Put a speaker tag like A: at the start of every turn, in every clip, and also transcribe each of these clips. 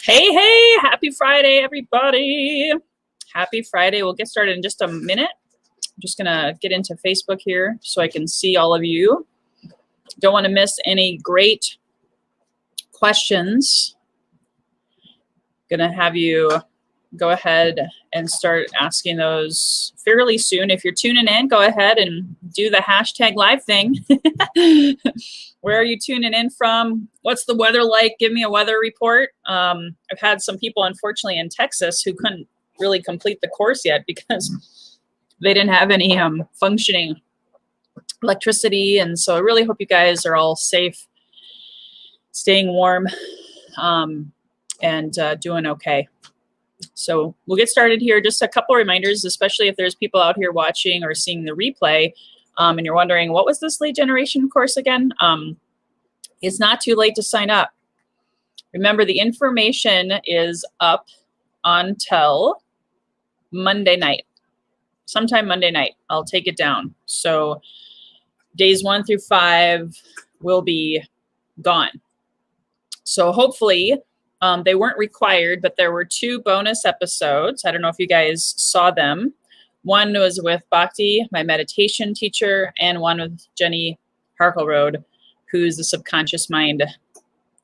A: Hey, happy Friday, everybody. Happy Friday. We'll get started in just a minute. I'm just gonna get into Facebook here so I can see all of you. Don't want to miss any great questions. Gonna have you go ahead and start asking those fairly soon. If you're tuning in, go ahead and do the hashtag live thing. Where are you tuning in from? What's the weather like? Give me a weather report. I've had some people, unfortunately, in Texas who couldn't really complete the course yet because they didn't have any functioning electricity. And so I really hope you guys are all safe, staying warm, and doing okay. So we'll get started here. Just a couple reminders, especially if there's people out here watching or seeing the replay, and you're wondering, what was this lead generation course again? It's not too late to sign up. Remember, the information is up until Monday night. Sometime Monday night, I'll take it down. So days 1 through 5 will be gone. So hopefully, they weren't required, but there were 2 bonus episodes. I don't know if you guys saw them. One was with Bhakti, my meditation teacher, and one with Jenny Harkleroad, who's the subconscious mind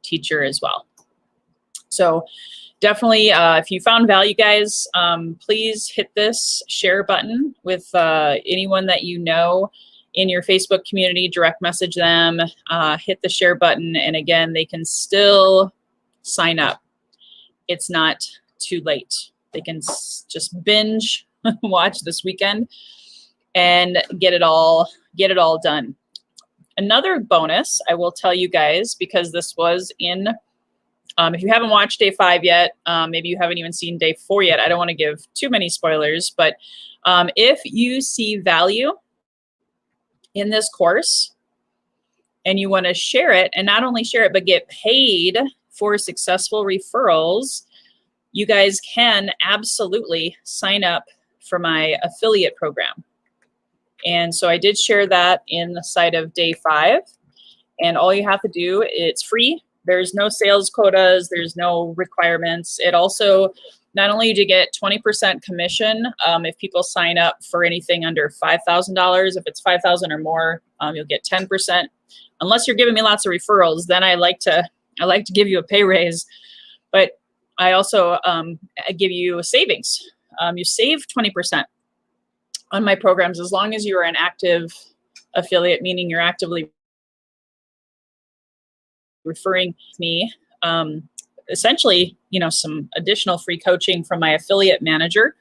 A: teacher as well. So definitely, if you found value, guys, please hit this share button with anyone that you know in your Facebook community. Direct message them, hit the share button, and again, they can still sign up. It's not too late. They can just binge watch this weekend and get it all done. Another bonus I will tell you guys, because this was in, if you haven't watched day 5 yet, maybe you haven't even seen day 4 yet, I don't want to give too many spoilers, but if you see value in this course and you want to share it, and not only share it, but get paid for successful referrals, you guys can absolutely sign up for my affiliate program. And so I did share that in the site of day 5. And all you have to do, it's free. There's no sales quotas. There's no requirements. It also, not only do you get 20% commission if people sign up for anything under $5,000. If it's $5,000 or more, you'll get 10%. Unless you're giving me lots of referrals, then I like to give you a pay raise. But I also I give you savings. You save 20% on my programs as long as you are an active affiliate, meaning you're actively referring me. Essentially, some additional free coaching from my affiliate manager.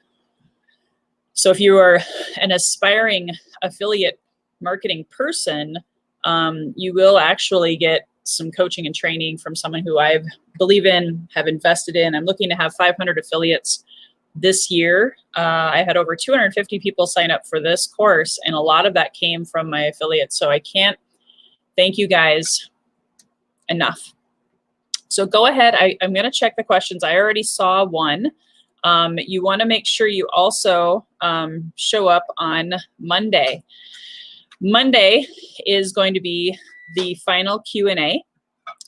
A: So if you are an aspiring affiliate marketing person, you will actually get some coaching and training from someone who I believe in, have invested in. I'm looking to have 500 affiliates this year. I had over 250 people sign up for this course, and a lot of that came from my affiliates. So I can't thank you guys enough. So go ahead. I'm going to check the questions. I already saw one. You want to make sure you also show up on Monday. Monday is going to be the final Q&A.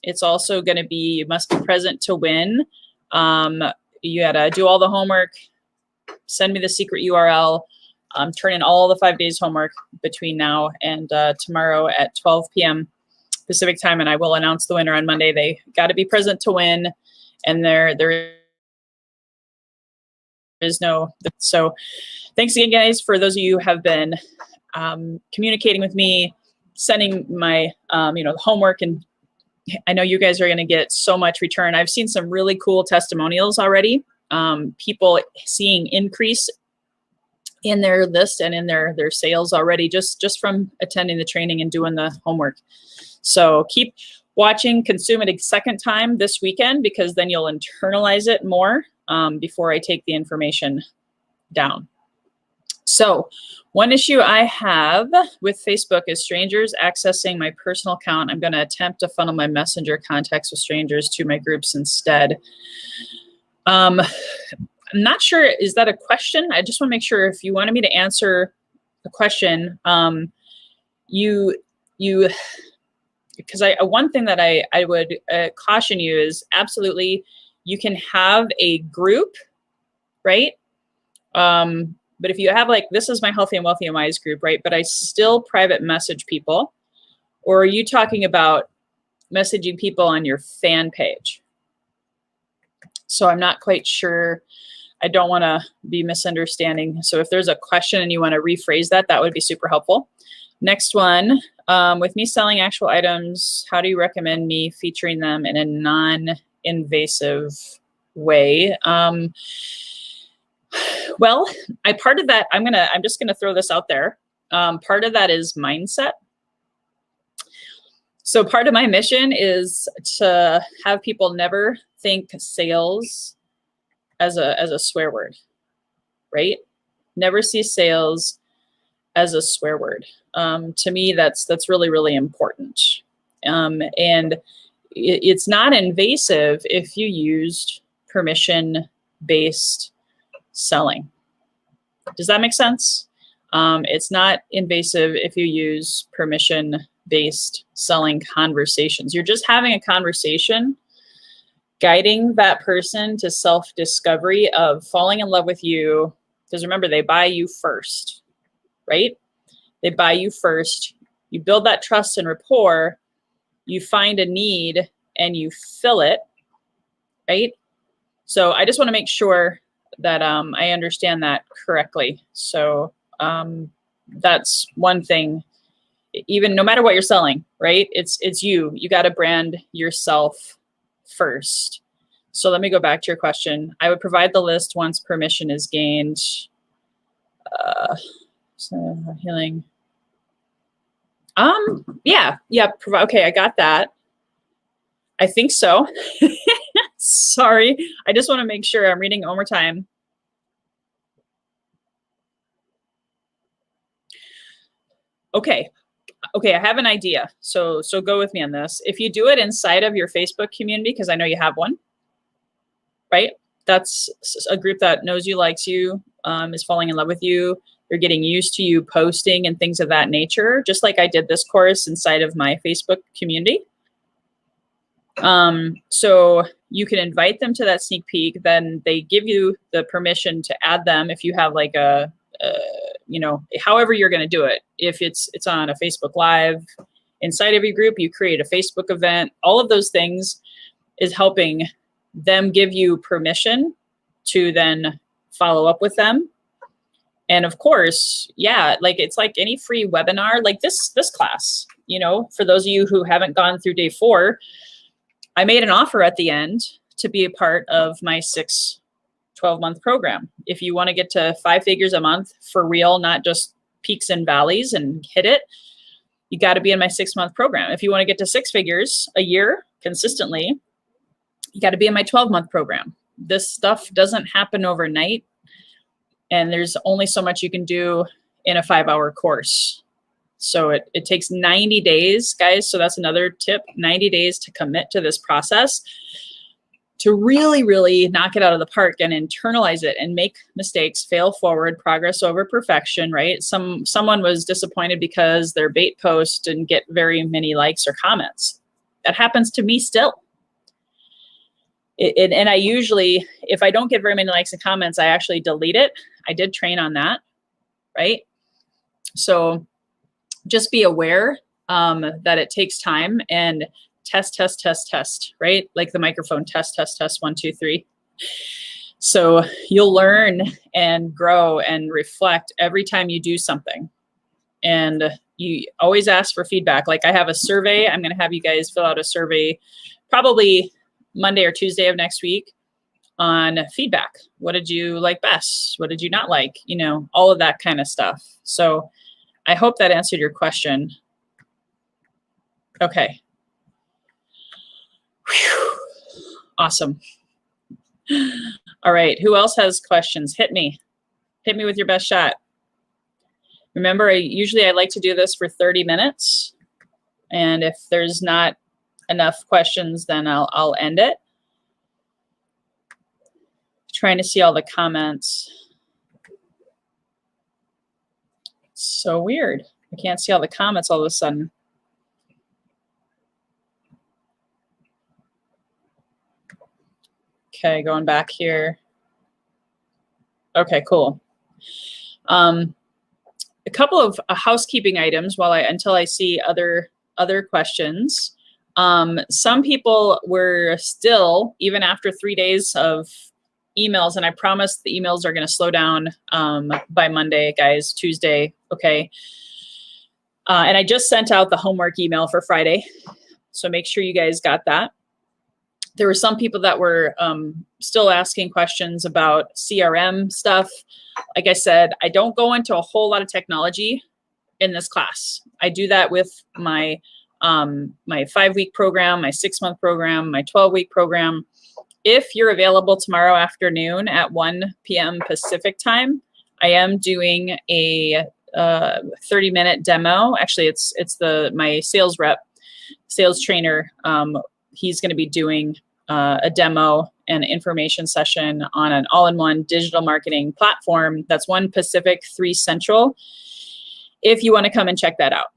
A: It's also going to be, you must be present to win. You got to do all the homework, send me the secret URL, turn in all the 5 days homework between now and tomorrow at 12 p.m. Pacific time, and I will announce the winner on Monday. They got to be present to win, and there is no. So thanks again, guys, for those of you who have been communicating with me, sending my the homework, and I know you guys are going to get so much return. I've seen some really cool testimonials already. People seeing increase in their list and in their sales already just from attending the training and doing the homework. So keep watching, consume it a second time this weekend, because then you'll internalize it more before I take the information down. So one issue I have with Facebook is strangers accessing my personal account. I'm going to attempt to funnel my messenger contacts with strangers to my groups instead. I'm not sure, is that a question? I just want to make sure if you wanted me to answer a question, because one thing that I would caution you is absolutely you can have a group, right? But if you have like, this is my Healthy and Wealthy and Wise group, right? But I still private message people, or are you talking about messaging people on your fan page? So I'm not quite sure. I don't want to be misunderstanding. So if there's a question and you want to rephrase that, that would be super helpful. Next one, with me selling actual items, how do you recommend me featuring them in a non-invasive way? Well, part of that, I'm just gonna throw this out there. Part of that is mindset. So part of my mission is to have people never think sales as a swear word, right? Never see sales as a swear word. To me, that's really, really important. And it's not invasive if you used permission-based selling. Does that make sense? It's not invasive if you use permission-based selling conversations. You're just having a conversation, guiding that person to self-discovery of falling in love with you. Because remember, they buy you first, right? They buy you first. You build that trust and rapport. You find a need and you fill it, right? So I just want to make sure that I understand that correctly. So that's one thing. Even no matter what you're selling, right? It's you. You got to brand yourself first. So let me go back to your question. I would provide the list once permission is gained. So healing. Yeah. Okay, I got that. I think so. Sorry. I just want to make sure I'm reading one more time. Okay, I have an idea. So go with me on this. If you do it inside of your Facebook community, because I know you have one, right? That's a group that knows you, likes you, is falling in love with you. They're getting used to you posting and things of that nature, just like I did this course inside of my Facebook community. So you can invite them to that sneak peek. Then they give you the permission to add them if you have like however you're going to do it. If it's on a Facebook Live inside of your group, you create a Facebook event. All of those things is helping them give you permission to then follow up with them. And of course, yeah, like it's like any free webinar, like this class, for those of you who haven't gone through day 4, I made an offer at the end to be a part of my 12-month program. If you want to get to 5 figures a month for real, not just peaks and valleys and hit it, you got to be in my 6-month program. If you want to get to 6 figures a year consistently, you got to be in my 12-month program. This stuff doesn't happen overnight, and there's only so much you can do in a 5-hour course. So it takes 90 days, guys. So that's another tip, 90 days to commit to this process. to really, really knock it out of the park and internalize it and make mistakes, fail forward, progress over perfection, right? Someone was disappointed because their bait post didn't get very many likes or comments. That happens to me still. And I usually, if I don't get very many likes and comments, I actually delete it. I did train on that, right? So just be aware that it takes time, and test, right? Like the microphone, test, 1, 2, 3. So you'll learn and grow and reflect every time you do something. And you always ask for feedback. Like I have a survey. I'm going to have you guys fill out a survey probably Monday or Tuesday of next week on feedback. What did you like best? What did you not like? You know, all of that kind of stuff. So I hope that answered your question. Okay. Whew. Awesome. All right. Who else has questions? Hit me. Hit me with your best shot. Remember, usually I like to do this for 30 minutes. And if there's not enough questions, then I'll end it. Trying to see all the comments. It's so weird. I can't see all the comments all of a sudden. Okay, going back here. Okay, cool. A couple of housekeeping items until I see other questions. Some people were still, even after 3 days of emails, and I promise the emails are going to slow down by Monday, guys, Tuesday, okay? And I just sent out the homework email for Friday, so make sure you guys got that. There were some people that were still asking questions about CRM stuff. Like I said, I don't go into a whole lot of technology in this class. I do that with my 5-week program, my 6-month program, my 12-week program. If you're available tomorrow afternoon at 1 p.m. Pacific time, I am doing a 30-minute demo. Actually, it's my sales rep, sales trainer. He's going to be doing a demo and information session on an all-in-one digital marketing platform that's 1 Pacific, 3 Central, if you want to come and check that out.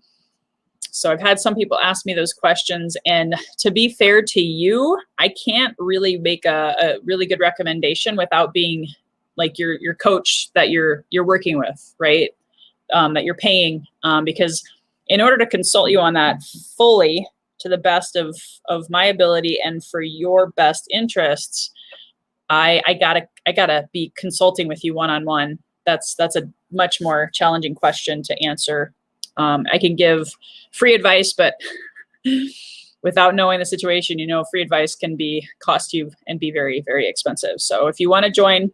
A: So I've had some people ask me those questions, and to be fair to you, I can't really make a really good recommendation without being like your coach that you're working with, right? That you're paying, because in order to consult you on that fully to the best of my ability and for your best interests, I gotta be consulting with you one-on-one. That's a much more challenging question to answer. I can give free advice, but without knowing the situation, you know, free advice can cost you and be very, very expensive. So if you want to join,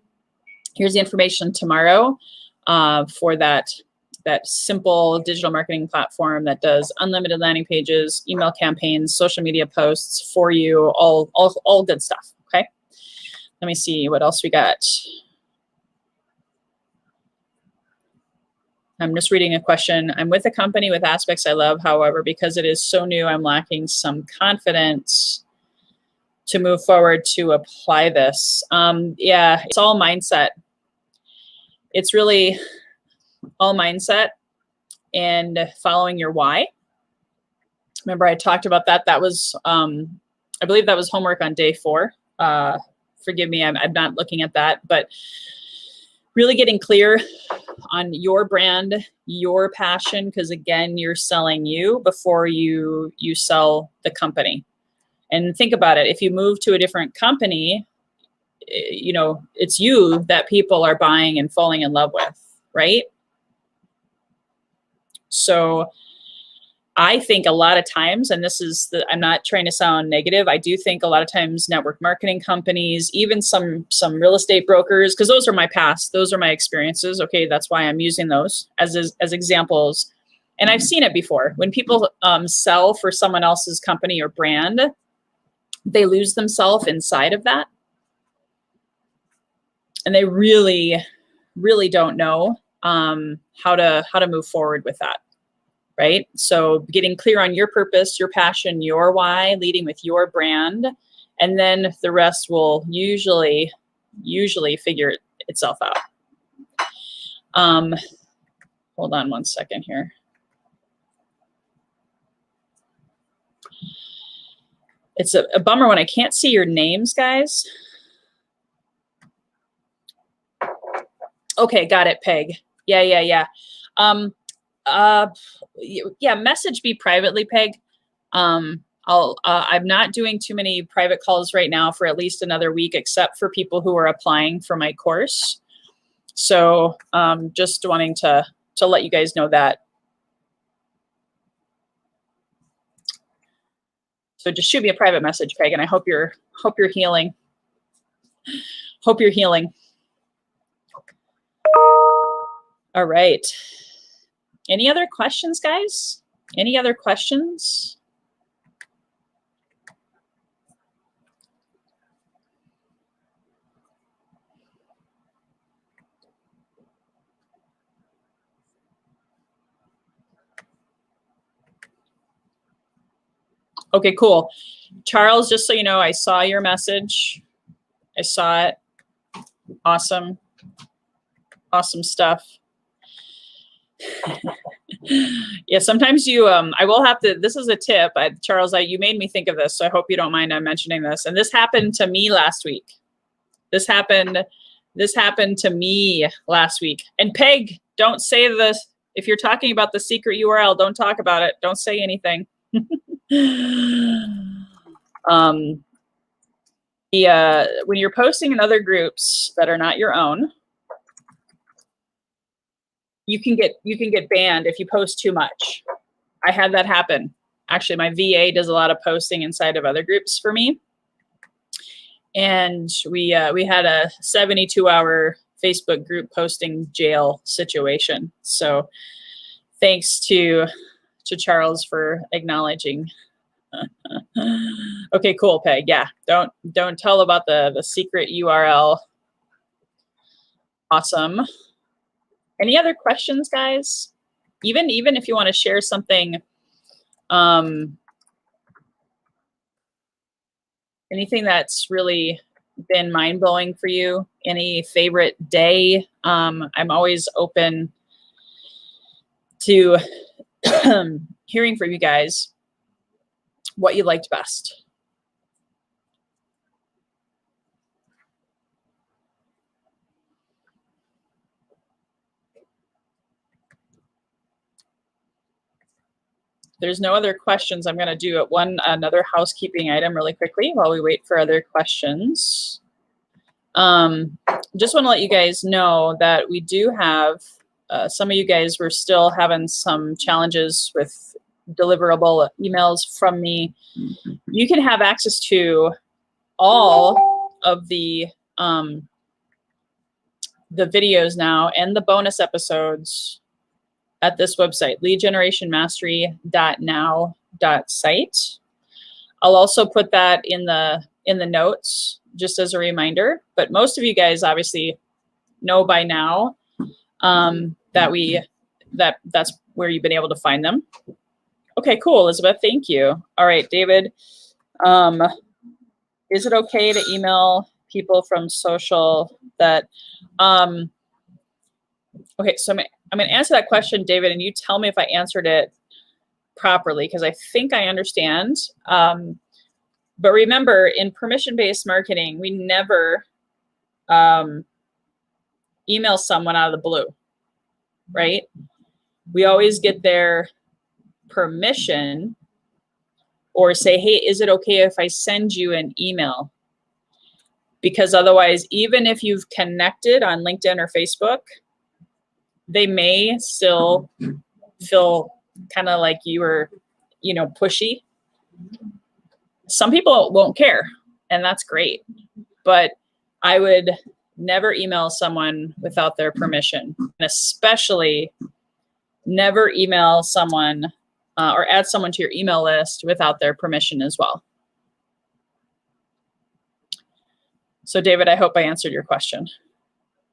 A: here's the information tomorrow for that simple digital marketing platform that does unlimited landing pages, email campaigns, social media posts for you, all good stuff. Okay. Let me see what else we got. I'm just reading a question. I'm with a company with aspects I love. However, because it is so new, I'm lacking some confidence to move forward to apply this. Yeah, it's all mindset. It's really all mindset and following your why. Remember, I talked about that. That was, I believe that was homework on day 4. Forgive me, I'm not looking at that, but really getting clear on your brand, your passion, because again, you're selling you before you sell the company. And think about it. If you move to a different company, you know, it's you that people are buying and falling in love with, right? So I think a lot of times, and this is I'm not trying to sound negative, I do think a lot of times network marketing companies, even some real estate brokers, because those are my past, those are my experiences. Okay, that's why I'm using those as examples. And I've seen it before. When people sell for someone else's company or brand, they lose themselves inside of that. And they really, really don't know how to move forward with that. Right? So getting clear on your purpose, your passion, your why, leading with your brand, And then the rest will usually figure itself out. Hold on one second here. It's a bummer when I can't see your names, guys. Okay, got it, Peg. Yeah. Yeah, message me privately, Peg. I'm not doing too many private calls right now for at least another week, except for people who are applying for my course. So just wanting to let you guys know that. So just shoot me a private message, Peg, and I hope you're healing. Hope you're healing. All right. Any other questions, guys? Any other questions? Okay, cool. Charles, just so you know, I saw your message. I saw it. Awesome. Awesome stuff. Yeah, sometimes you, I will have to, this is a tip. Charles, you made me think of this, so I hope you don't mind I'm mentioning this. And this happened to me last week. This happened to me last week. And Peg, don't say this. If you're talking about the secret URL, don't talk about it. Don't say anything. When you're posting in other groups that are not your own, you can get banned if you post too much. I had that happen. Actually, my VA does a lot of posting inside of other groups for me. And we had a 72-hour Facebook group posting jail situation. So thanks to Charles for acknowledging. Okay, cool, Peg. Yeah, don't tell about the secret URL. Awesome. Any other questions, guys? Even if you want to share something, anything that's really been mind-blowing for you, any favorite day, I'm always open to hearing from you guys what you liked best. There's no other questions. I'm going to do another housekeeping item really quickly while we wait for other questions. Just want to let you guys know that we do have some of you guys were still having some challenges with deliverable emails from me. You can have access to all of the videos now and the bonus episodes at this website, leadgenerationmastery.now.site. I'll also put that in the notes just as a reminder, but most of you guys obviously know by now that's where you've been able to find them. Okay, cool, Elizabeth, thank you. All right, David, is it okay to email people from social that, okay, so I'm going to answer that question, David, and you tell me if I answered it properly, because I think I understand. But remember, in permission-based marketing, we never email someone out of the blue, right? We always get their permission or say, hey, is it okay if I send you an email? Because otherwise, even if you've connected on LinkedIn or Facebook, they may still feel kind of like you were, pushy. Some people won't care, and that's great. But I would never email someone without their permission, and especially never email someone or add someone to your email list without their permission as well. So, David, I hope I answered your question.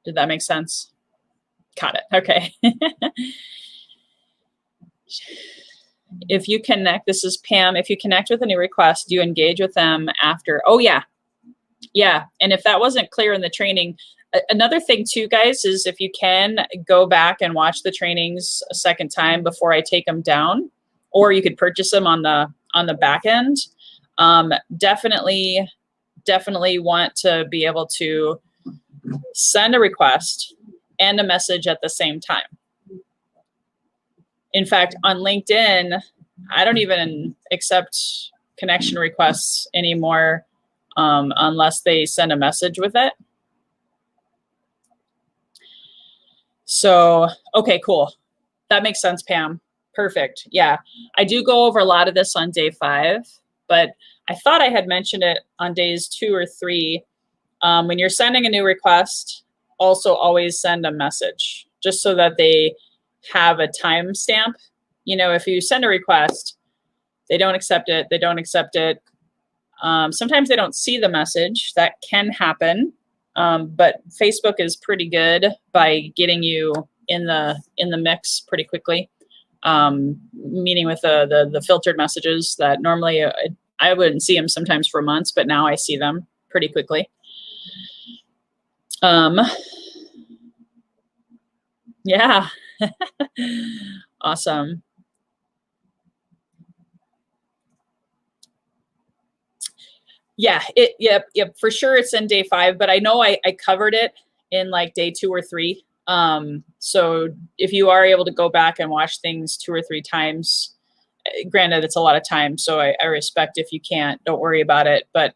A: Did that make sense? Got it. Okay. If you connect, this is Pam, if you connect with a new request, do you engage with them after? Oh, yeah. Yeah. And if that wasn't clear in the training, another thing too, guys, is if you can go back and watch the trainings a second time before I take them down, or you could purchase them on the back end. Definitely want to be able to send a request and a message at the same time. In fact, on LinkedIn, I don't even accept connection requests anymore unless they send a message with it. So, okay, cool. That makes sense, Pam. Perfect. Yeah, I do go over a lot of this on day 5, but I thought I had mentioned it on days 2 or 3. When you're sending a new request, also always send a message just so that they have a timestamp. You know, if you send a request, they don't accept it. They don't accept it. Sometimes they don't see the message. That can happen. But Facebook is pretty good by getting you in the mix pretty quickly. Meaning with the filtered messages that normally I wouldn't see them sometimes for months, but now I see them pretty quickly. Yeah. Awesome. Yeah, yep, for sure it's in day 5, but I know I covered it in like day 2 or 3. So if you are able to go back and watch things 2 or 3 times, granted it's a lot of time, so I respect if you can't, don't worry about it. But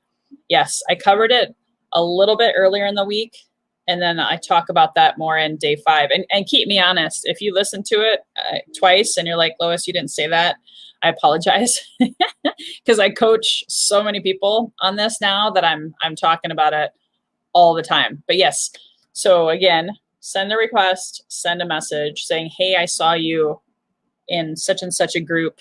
A: yes, I covered it a little bit earlier in the week, and then I talk about that more in day 5. And keep me honest, if you listen to it twice and you're like, Lois, you didn't say that, I apologize, because I coach so many people on this now that I'm talking about it all the time. But yes, so again, send a request, send a message saying, hey, I saw you in such and such a group,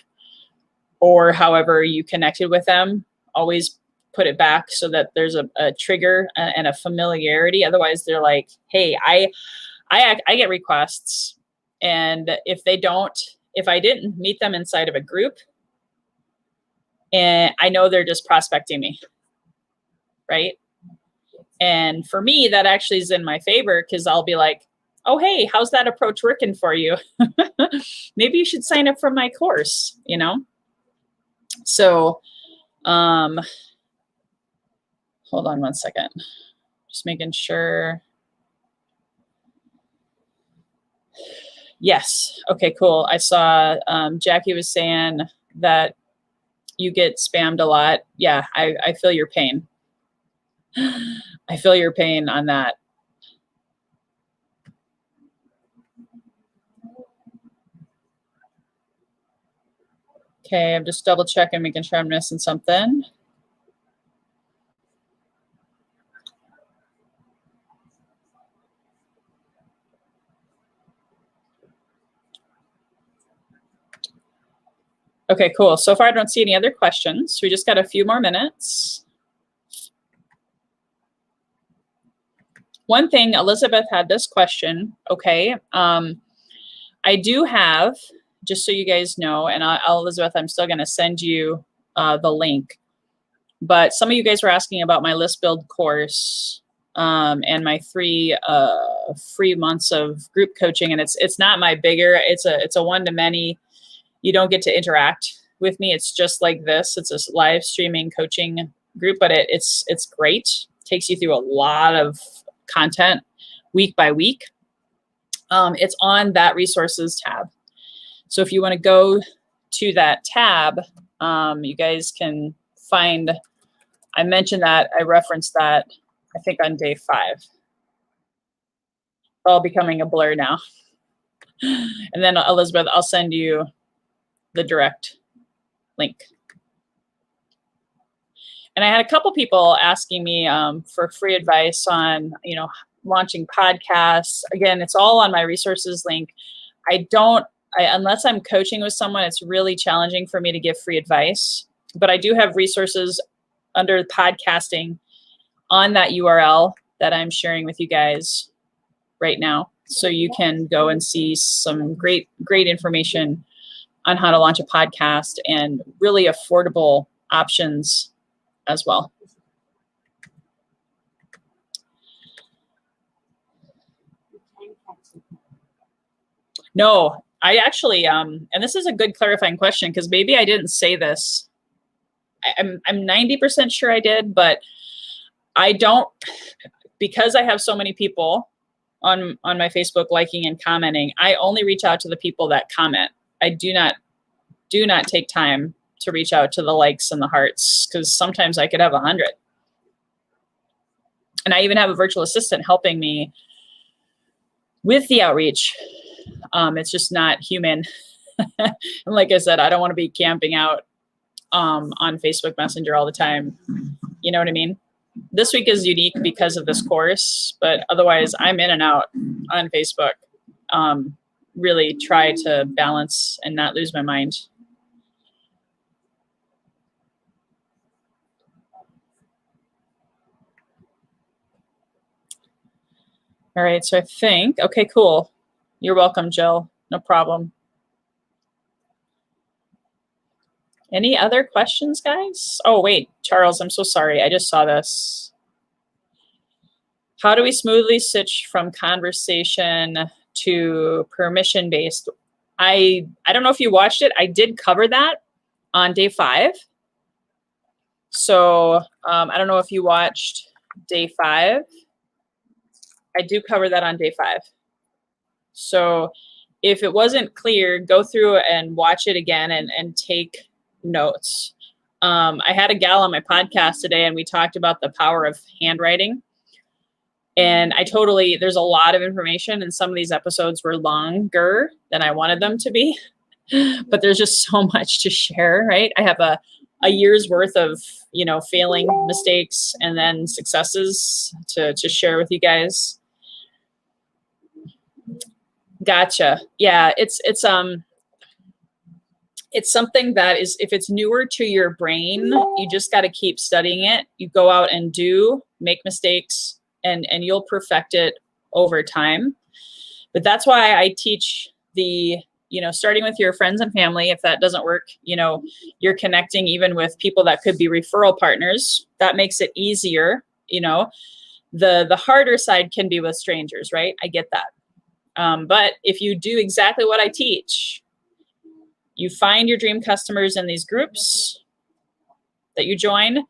A: or however you connected with them. Always put it back so that there's a trigger and a familiarity. Otherwise, they're like, hey, I get requests, and if I didn't meet them inside of a group, and I know they're just prospecting me, right? And for me, that actually is in my favor, because I'll be like, oh, hey, how's that approach working for you? Maybe you should sign up for my course, you know? So, hold on one second. Just making sure. Yes. Okay, cool. I saw Jackie was saying that you get spammed a lot. Yeah, I feel your pain. I feel your pain on that. Okay, I'm just double checking, making sure I'm missing something. Okay, cool. So far, I don't see any other questions. We just got a few more minutes. One thing, Elizabeth had this question. Okay, I do have, just so you guys know, and Elizabeth, I'm still going to send you the link. But some of you guys were asking about my list build course and my 3 free months of group coaching, and it's not my bigger. It's a one-to-many. You don't get to interact with me. It's just like this. It's a live streaming coaching group, but it's great. Takes you through a lot of content week by week. It's on that resources tab. So if you want to go to that tab, you guys can find, I mentioned that, I referenced that, I think on day 5. It's all becoming a blur now. And then Elizabeth, I'll send you the direct link. And I had a couple people asking me for free advice on, launching podcasts. Again, it's all on my resources link. Unless I'm coaching with someone, it's really challenging for me to give free advice. But I do have resources under podcasting on that URL that I'm sharing with you guys right now. So you can go and see some great information on how to launch a podcast and really affordable options as well. No, I actually, and this is a good clarifying question because maybe I didn't say this. I'm 90% sure I did, but I don't, because I have so many people on my Facebook liking and commenting, I only reach out to the people that comment. I do not take time to reach out to the likes and the hearts because sometimes I could have 100. And I even have a virtual assistant helping me with the outreach. It's just not human. And like I said, I don't want to be camping out on Facebook Messenger all the time. You know what I mean? This week is unique because of this course, but otherwise I'm in and out on Facebook. Really try to balance and not lose my mind. All right, so I think, okay, cool. You're welcome, Jill. No problem. Any other questions, guys? Oh, wait, Charles, I'm so sorry. I just saw this. How do we smoothly switch from conversation to permission-based? I don't know if you watched it. I did cover that on day 5. So I don't know if you watched day 5. I do cover that on day 5. So if it wasn't clear, go through and watch it again and take notes. I had a gal on my podcast today and we talked about the power of handwriting. And there's a lot of information and some of these episodes were longer than I wanted them to be, but there's just so much to share, right? I have a year's worth of, failing, mistakes, and then successes to share with you guys. Gotcha. Yeah, it's something that is, if it's newer to your brain, you just got to keep studying it. You go out and make mistakes, and you'll perfect it over time. But that's why I teach starting with your friends and family. If that doesn't work, you're connecting even with people that could be referral partners. That makes it easier. The harder side can be with strangers, right? I get that. But if you do exactly what I teach, you find your dream customers in these groups that you join,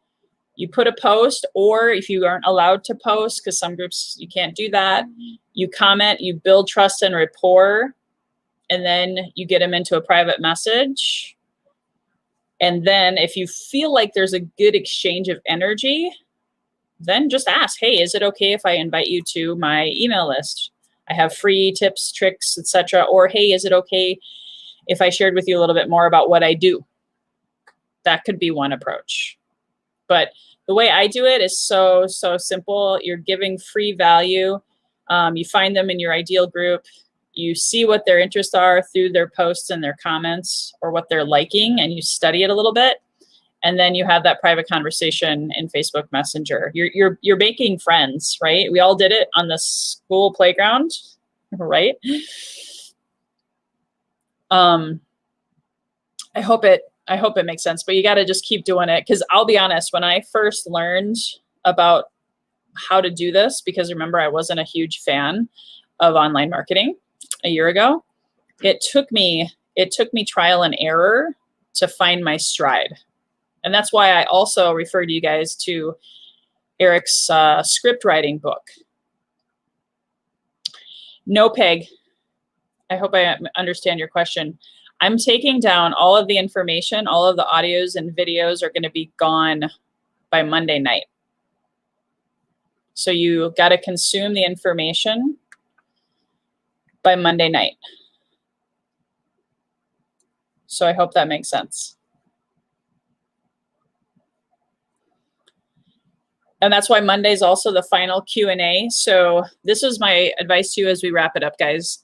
A: you put a post, or if you aren't allowed to post, because some groups you can't do that, you comment, you build trust and rapport, and then you get them into a private message. And then if you feel like there's a good exchange of energy, then just ask, hey, is it okay if I invite you to my email list? I have free tips, tricks, etc. Or, hey, is it okay if I shared with you a little bit more about what I do? That could be one approach. But the way I do it is so simple. You're giving free value. You find them in your ideal group. You see what their interests are through their posts and their comments, or what they're liking, and you study it a little bit. And then you have that private conversation in Facebook Messenger. You're making friends, right? We all did it on the school playground, right? I hope it makes sense, but you got to just keep doing it. Because I'll be honest, when I first learned about how to do this, because remember, I wasn't a huge fan of online marketing a year ago, it took me trial and error to find my stride. And that's why I also referred you guys to Eric's script writing book. No, Peg. I hope I understand your question. I'm taking down all of the information. All of the audios and videos are going to be gone by Monday night. So you got to consume the information by Monday night. So I hope that makes sense. And that's why Monday is also the final Q&A. So this is my advice to you as we wrap it up, guys.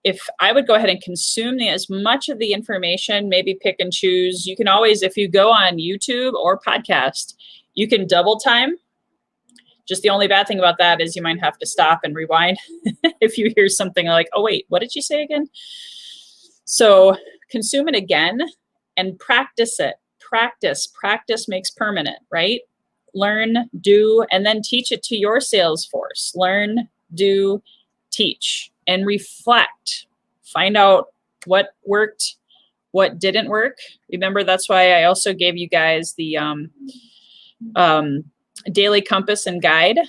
A: If I would go ahead and consume as much of the information, maybe pick and choose. You can always, if you go on YouTube or podcast, you can double time. Just the only bad thing about that is you might have to stop and rewind if you hear something like, oh, wait, what did you say again? So consume it again and practice it. Practice makes permanent, right? Learn, do, and then teach it to your sales force. Learn, do, teach, and reflect. Find out what worked, what didn't work. Remember, that's why I also gave you guys the daily compass and guide,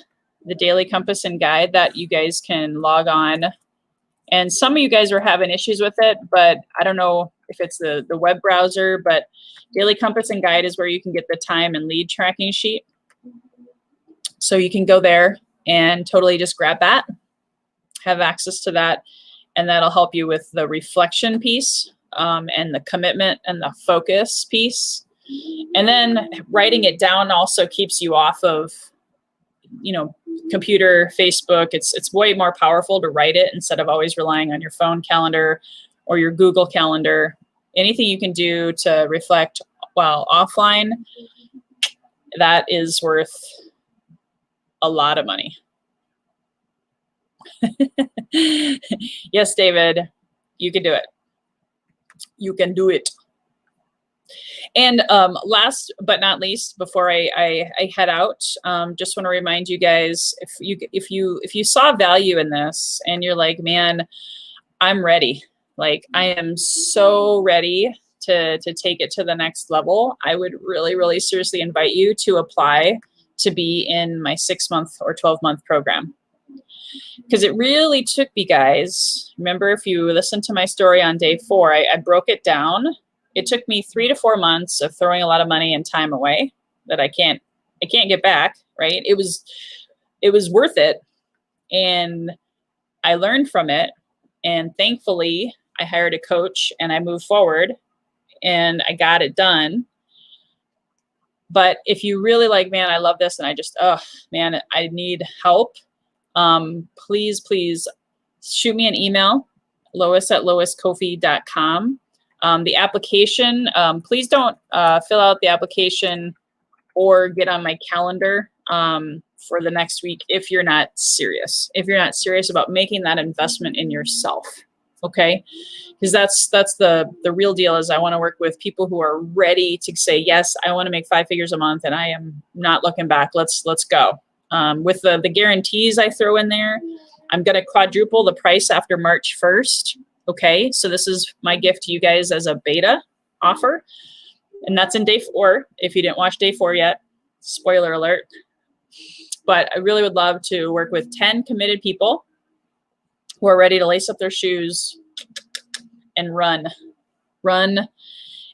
A: that you guys can log on. And some of you guys are having issues with it, but I don't know if it's the web browser, but Daily Compass and Guide is where you can get the time and lead tracking sheet. So you can go there and totally just grab that, have access to that, and that'll help you with the reflection piece and the commitment and the focus piece. And then writing it down also keeps you off of, computer, Facebook. It's way more powerful to write it instead of always relying on your phone calendar or your Google Calendar. Anything you can do to reflect while offline, that is worth a lot of money. Yes, David, you can do it. You can do it. And last but not least, before I head out, just want to remind you guys, if you saw value in this and you're like, man, I'm ready. Like, I am so ready to take it to the next level. I would really, really seriously invite you to apply to be in my 6-month or 12-month program. Because it really took me, guys. Remember, if you listen to my story on day 4, I broke it down. It took me 3 to 4 months of throwing a lot of money and time away that I can't get back, right? It was worth it. And I learned from it. And thankfully, I hired a coach and I moved forward and I got it done. But if you really like, man, I love this and I just, I need help. Please shoot me an email, lois@loiscoffee.com. The application, please don't fill out the application or get on my calendar for the next week if you're not serious. If you're not serious about making that investment in yourself, okay? Because that's the real deal. Is I want to work with people who are ready to say, yes, I want to make 5 figures a month and I am not looking back. Let's go. With the guarantees I throw in there, I'm going to quadruple the price after March 1st. Okay, so this is my gift to you guys as a beta offer. And that's in day 4. If you didn't watch day 4 yet, spoiler alert. But I really would love to work with 10 committed people who are ready to lace up their shoes and run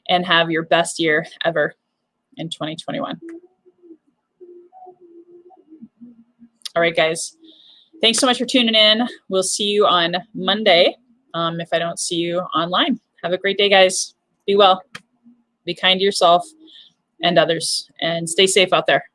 A: and have your best year ever in 2021. All right, guys. Thanks so much for tuning in. We'll see you on Monday. If I don't see you online. Have a great day, guys. Be well. Be kind to yourself and others. And stay safe out there.